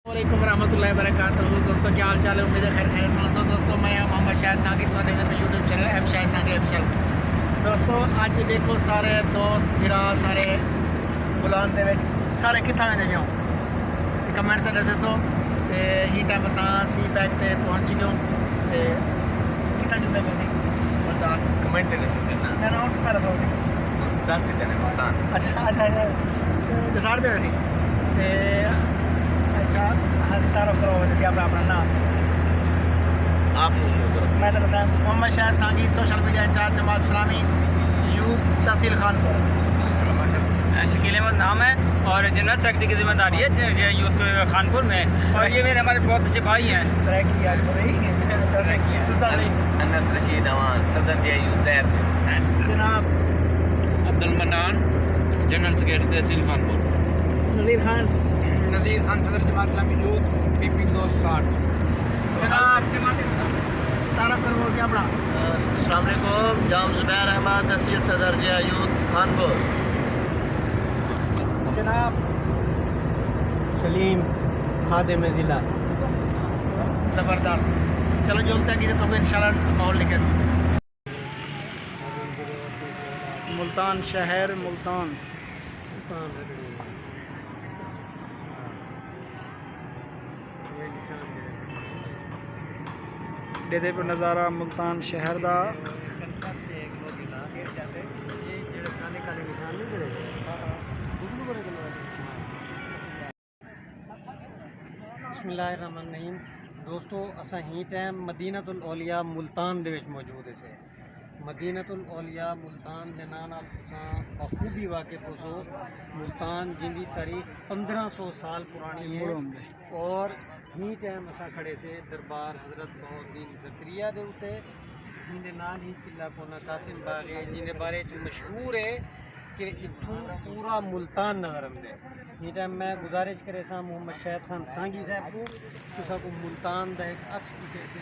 वालेकुम रहमतुल्लाहि वबरकातुहू। दोस्तों क्या हाल चाल है, उम्मीद है खैर खैर दोस्तों। मैं मोहम्मद शाहिद सांगी यूट्यूब चैनल एम शाहिद सांगी ऑफिशियल। दोस्तों अज देखो सारे दोस्त भरा सारे बुलान दे विच सारे कित्थां आने पियो कमेंट से दसो ते ही टाइम असां सी पैक ते पहुंच गए ते कित्थां जुड़े पे मुल्तान कमेंट देने से ना मैं ना तो सारा सोच दस देते हैं मुल्तान। अच्छा डिसाइड दे सी ते अच्छा हाँ तारफ करो जैसे अपना अपना नाम आप शुरू करो। मैं तो मोहम्मद शाहिद सांगी, social media in charge Jamaat Islami youth तहसील खानपुर। शकील अहमद नाम है और जनरल सेक्रेटरी की जिम्मेदारी है यूथ खानपुर में। और ये मेरे हमारे बहुत अच्छे भाई हैं। अनस रशीद अवान सदर यूथ जनाब अब्दुल मन्नान जनरल सेक्रेटरी तहसील खानपुर। नज़ीर खान सदर जमात इस्लामी यूथ PP 260। जनाब तारफ करो से अपना। अस्सलाम वालेकुम, जाम ज़ुबैर अहमद तहसील सदर यूथ खानपुर। जनाब सलीम खादिम ज़िला। ज़बरदस्त। चलो जोलते हैं कि तो इंशाल्लाह माहौल निकल। मुल्तान शहर मुल्तान देदे पर नज़ारा मुल्तान शहर दा। बिस्मिल्लाहिर्रहमानिर्रहीम। दोस्तों असां ही टाइम मदीनतुल औलिया मुल्तान दे विच मौजूद है। मदीनतुल औलिया मुल्तान दे नाम नाल तुसां बखूबी वाकिफ हो। मुल्तान जिंदी तारीख 1500 साल पुरानी है और ही टाइम असां खड़े से दरबार हज़रत बहाउद्दीन ज़करिया दे उत्ते जिंदे नाल ही किला कोना कासिम बाग है जिंदे बारे च मशहूर है कि इत्थों पूरा मुल्तान नज़र आंदा है। ये टाइम मैं गुजारिश करे सा मोहम्मद शाहिद खान सांगी साहब को तुसा को मुल्तान का एक अक्स दिखे से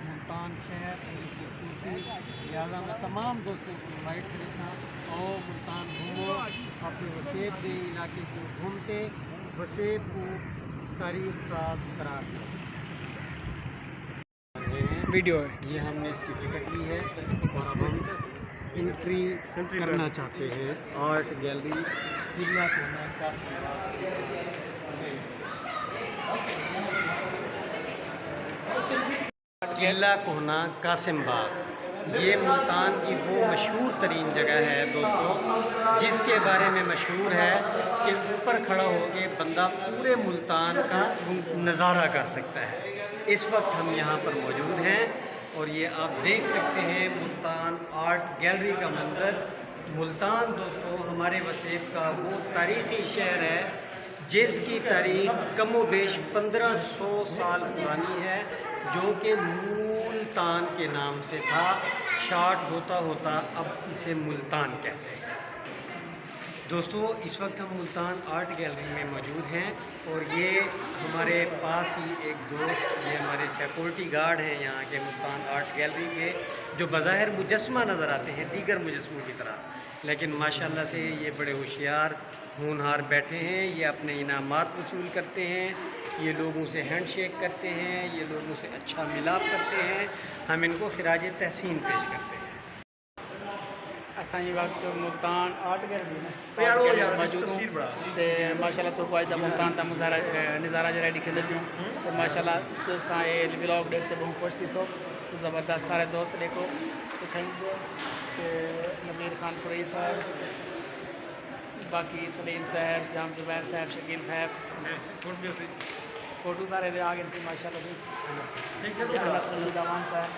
मुल्तान शहर की खूबसूरती लिहाजा मैं तमाम दोस्तों को इन्वाइट करे सा और मुल्तान घूमो अपने वसेब के इलाके को घूमते वसेब को तारीख साज करार दो। वीडियो है ये हमने इसकी टिकट ली है और अब हम एंट्री करना चाहते हैं आर्ट गैलरी किला कोना कासिम बाग। किला कोना कासिम बाग ये मुल्तान की वो मशहूर तरीन जगह है दोस्तों, जिसके बारे में मशहूर है कि ऊपर खड़ा होकर बंदा पूरे मुल्तान का नज़ारा कर सकता है। इस वक्त हम यहाँ पर मौजूद हैं और ये आप देख सकते हैं मुल्तान आर्ट गैलरी का मंजर। मुल्तान दोस्तों हमारे वसेब का वो तारीख़ी शहर है जिसकी तारीख कमो बेश 1500 साल पुरानी है, जो कि मुल्तान के नाम से था। शार्ट होता होता अब इसे मुल्तान कहते हैं। दोस्तों इस वक्त हम मुल्तान आर्ट गैलरी में मौजूद हैं और ये हमारे पास ही एक दोस्त, ये हमारे सिक्योरिटी गार्ड हैं यहाँ के मुल्तान आर्ट गैलरी के, जो बज़ाहिर मुजस्मा नज़र आते हैं दीगर मुजस्मों की तरह, लेकिन माशाल्लाह से ये बड़े होशियार होनहार बैठे हैं। ये अपने इनामात वसूल करते हैं, ये लोगों से हैंड शेक करते हैं, ये लोगों से अच्छा मिलाप करते हैं। हम इनको खिराज तहसीन पेश करते हैं। असां ये वक्त मुल्तान आर्ट गैलरी में मौजूद हूँ ते माशाल्लाह तो कोई दा मुल्तान का नज़ारा जरा दिखे पियो तो माशाल्लाह तो ये व्लॉग देखते बहुत खुश थी। सो ज़बरदस्त सारे दोस्त देखो दिखाएंगे नज़ीर खान कुरैशी साहब, बाकी सलीम साहब, जाम ज़ुबैर साहब, शकील साहब, फोटो सारे आ गए से माशाल्लाह साहब।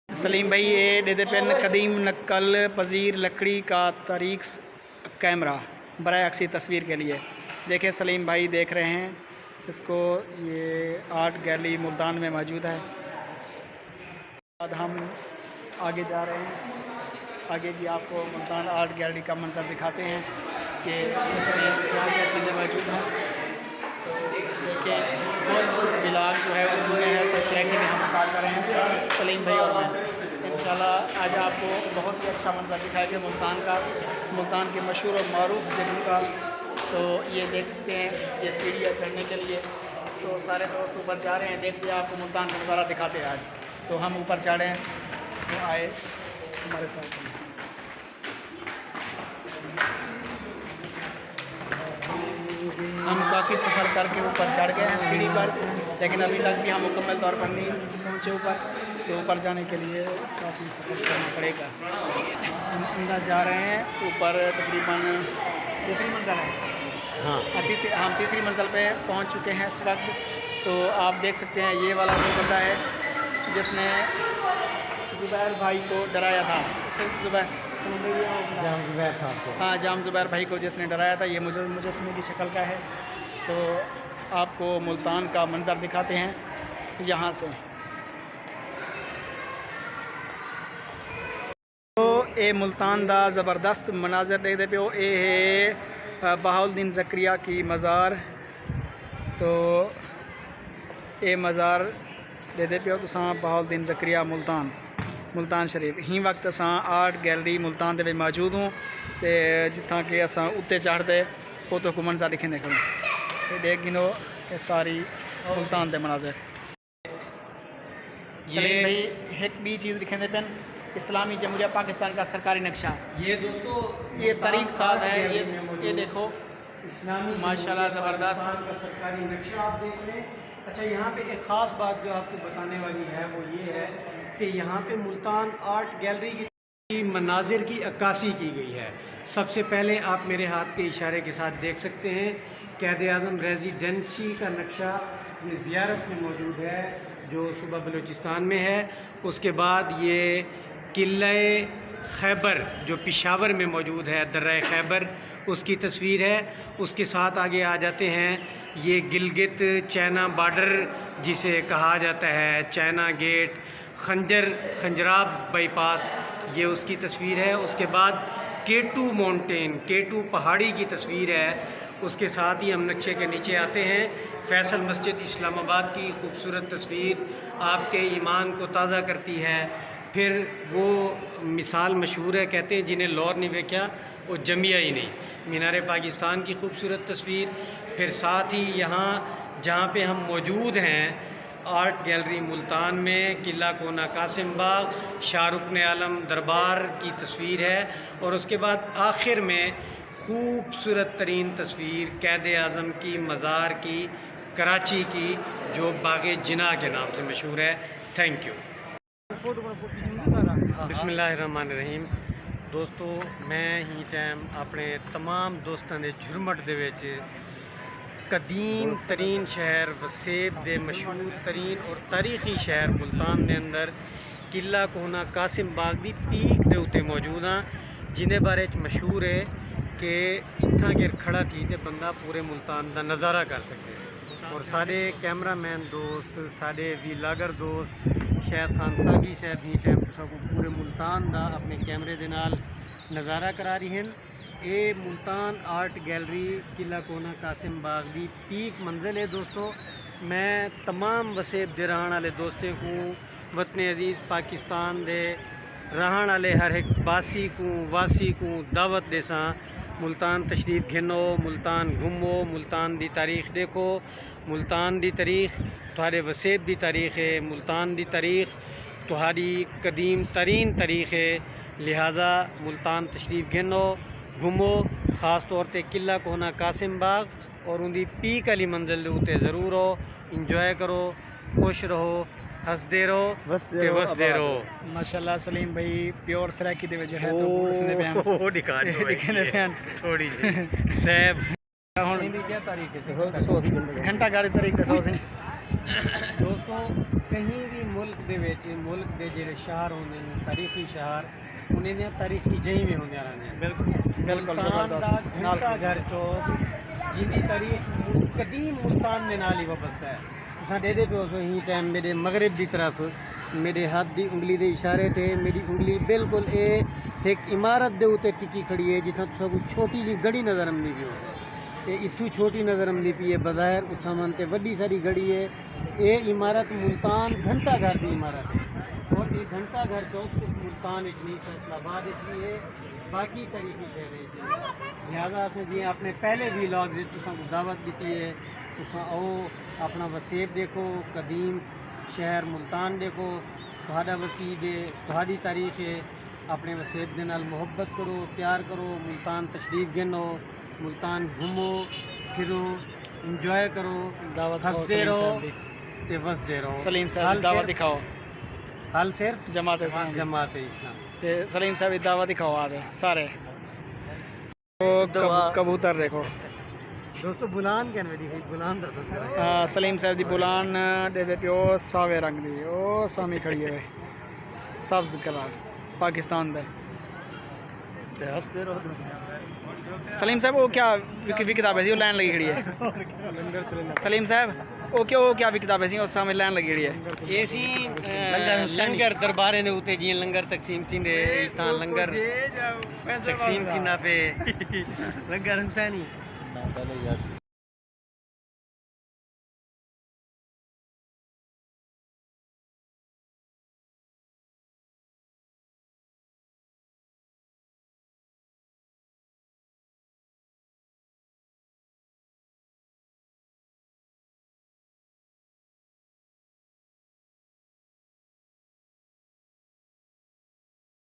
सलीम भाई ये देते पेन कदीम नकल पजीर लकड़ी का तारीख कैमरा बराए अक्सी तस्वीर के लिए। देखें सलीम भाई देख रहे हैं इसको, ये आर्ट गैलरी मुल्तान में मौजूद है। बाद हम आगे जा रहे हैं, आगे भी आपको मुल्तान आर्ट गैलरी का मंजर दिखाते हैं कि इसमें क्या क्या चीज़ें मौजूद हैं। तो देखिए कुछ ब्लॉग जो है उर्दू में है, तो सैकड़े में हम बात कर रहे हैं सलीम भाई और मैं। इंशाल्लाह आज आपको बहुत ही अच्छा मंजर दिखाएंगे मुल्तान का, मुल्तान के मशहूर और मारूफ जगह का। तो ये देख सकते हैं ये सीढ़ियाँ चढ़ने के लिए। तो सारे दोस्त ऊपर जा रहे हैं, देखते हैं आपको मुल्तान का नज़ारा दिखाते हैं आज। तो हम ऊपर चढ़े हैं, तो आए हमारे साथ। हम काफ़ी सफ़र करके ऊपर चढ़ गए हैं सीढ़ी पर, लेकिन अभी तक भी हम मुकम्मल तौर पर नहीं पहुँचे ऊपर। तो ऊपर जाने के लिए काफ़ी सफ़र करना पड़ेगा। हम अंदर जा रहे हैं ऊपर, तकरीबन तीसरी मंजिल है। हम तीसरी मंजिल पे पहुंच चुके हैं इस वक्त। तो आप देख सकते हैं ये वाला वो बंदा है जिसने ज़ुबैर भाई को डराया था। ज़ुबैर साहब को, हाँ, जाम ज़ुबैर भाई को जिसने डराया था, ये मुजस्समे की शक्ल का है। तो आपको मुल्तान का मंज़र दिखाते हैं यहाँ से। तो ये मुल्तान दा ज़बरदस्त मनाज़र देखते पे हो। ये है बहाउद्दीन ज़करिया की मज़ार। तो ये मज़ार देखते पे हो तुसां बहाउद्दीन ज़करिया मुल्तान शरीफ। ही वक्त असां आर्ट गैलरी मुल्तान दे मौजूद हूँ, तो जिथा कि असां उत्ते चढ़ते वो तो घूमन सा दिखेंदे खड़े। तो देख गिनो ये सारी मुल्तान दे मनाज़र। ये भाई एक भी चीज़ दिखेंदे पेन, इस्लामी जमहूरिया पाकिस्तान का सरकारी नक्शा। ये दोस्तों ये तारीख साज है, ये देखो इस्लामी माशाल्लाह ज़बरदस्त का सरकारी नक्शा आप देख लें। अच्छा, यहाँ पे एक ख़ास बात जो आपको बताने वाली है वो ये है कि यहाँ पे मुल्तान आर्ट गैलरी की मनाजिर की अक्कासी की गई है। सबसे पहले आप मेरे हाथ के इशारे के साथ देख सकते हैं क़ायद-ए-आज़म रेजिडेंसी का नक्शा ज़ियारत में मौजूद है जो सूबा बलूचिस्तान में है। उसके बाद ये किले खैबर जो पेशावर में मौजूद है, दर्रा खैबर, उसकी तस्वीर है। उसके साथ आगे आ जाते हैं, ये गिलगित चाइना बॉर्डर जिसे कहा जाता है, चाइना गेट, खंजराब बाईपास, ये उसकी तस्वीर है। उसके बाद K2 माउंटेन, K2 पहाड़ी की तस्वीर है। उसके साथ ही हम नक्शे के नीचे आते हैं, फैसल मस्जिद इस्लामाबाद की खूबसूरत तस्वीर आपके ईमान को ताज़ा करती है। फिर वो मिसाल मशहूर है, कहते हैं जिन्हें लौर नहीं वेख्या वो जमिया ही नहीं, मीनार पाकिस्तान की खूबसूरत तस्वीर। फिर साथ ही यहाँ जहाँ पे हम मौजूद हैं आर्ट गैलरी मुल्तान में, किला कोना कासिम बाग, शाहरुख आलम दरबार की तस्वीर है। और उसके बाद आखिर में खूबसूरत तरीन तस्वीर क़ायद-ए-आज़म की मज़ार की, कराची की, जो बाग़े जिना के नाम से मशहूर है। Thank you. बिस्मिल्लाहिर्रहमानिर्रहीम। दोस्तों, मैं ही टाइम अपने तमाम दोस्तों के झुरमट दे विच कदीम तरीन शहर वसेब दे मशहूर तरीन और तारीखी शहर मुल्तान के अंदर किला कोना कासिम बाग की पीक दे उत्ते मौजूद हाँ, जिन्हें बारे मशहूर है कि इत्थां गिर खड़ा थी तो बंदा पूरे मुल्तान का नज़ारा कर सके। और साढ़े कैमरामैन दोस्त, साढ़े वीलागर दोस्त शायद खान सागी साहब ही टाइम को पूरे मुल्तान का अपने कैमरे दे नाल नज़ारा करा रही हैं। ये मुल्तान आर्ट गैलरी किला कोना कासिम बाग की पीक मंजिल है। दोस्तों, मैं तमाम वसेब दे रहन वाले दोस्तों को, वतन अजीज़ पाकिस्तान दे रहन वाले हर एक वासी को दावत देसां मुल्तान तशरीफ़ घिनो, मुल्तान घूमो, मुल्तान दी तारीख देखो। मुल्तान दी तारीख तुहारे वसेब दी तारीख है, मुल्तान दी तारीख तुहारी कदीम तरीन तारीख है। लिहाजा मुल्तान तशरीफ़ घिनो, घूमो, ख़ास तौर पर किला कोना कासिम बाग और उनकी पीक वाली मंजिल के उत्ते ज़रूर हो। इंजॉय करो, खुश रहो, हंसते रहो, वसदे रहो। माशाल्लाह सलीम भाई प्योर सराकी दे विच है तो वो दिखा थोड़ी सैब क्या तारीख है, घंटा गाड़ी तारीख दसो सी। दोस्तों, कहीं भी मुल्क के जेडे शहर होंगे तारीखी शहर, उन्हें तारीखी जही में होंगे रहने। बिल्कुल घंटा घर चौक जिंदी तारीख कदीम मुल्तान में नाल ही वाबस्ता है। तुसा दे पे हो ही टाइम मेरे मगरब की तरफ मेरे हाथ की उंगली के इशारे थे, मेरी उंगली बिल्कुल एक इमारत के उत्ते टिकी खड़ी है जितना तुसा को छोटी जी गड़ी नज़र आती पी हो। इतू छोटी नज़र आती पी है, बज़ाहिर उथा मन ते वड्डी सारी गड़ी है। ये इमारत मुल्तान घंटा घर की इमारत है और ये घंटा घर चौक सिर्फ मुल्तान इतनी फैसलाबाद इतनी है। बाकी तरीके कह रहे थे लिहाजा से जी आपने पहले भी लॉग तुसा दावत दी है तुसा आओ अपना वसेब देखो कदीम शहर मुल्तान देखो तुहाडा वसीब है तुहाडी तारीख है अपने वसेब दे नाल मुहब्बत करो प्यार करो मुल्तान तशरीफ गिनो मुल्तान घूमो फिरो इंजॉय करो दावत हंसते रहो ते वसदे रहो सलीम साहब दावत दिखाओ हाल सिर्फ जमात इस्लाम दी। जमात इस्लाम ते सलीम साहब की दावत दिखाओ आदे सारे कबूतर देखो दोस्तों बुलान कहने दी बुलान दा सलीम साहब की बुलान दे प्यो सावे रंग दी ओ सामी खड़ी है सब्ज कलर पाकिस्तान दे हंसते रहो सलीम साहब वो क्या विकी किताबें थी वो लैन लगी खड़ी है सलीम साहब वो क्या भी किताबें थी उस सामने लैन लगी खड़ी है ये सी लंगर दरबारे दे उते जियां लंगर तकसीम थींदे इतां लंगर तकसीम थींदा पे लंगर हुसैनी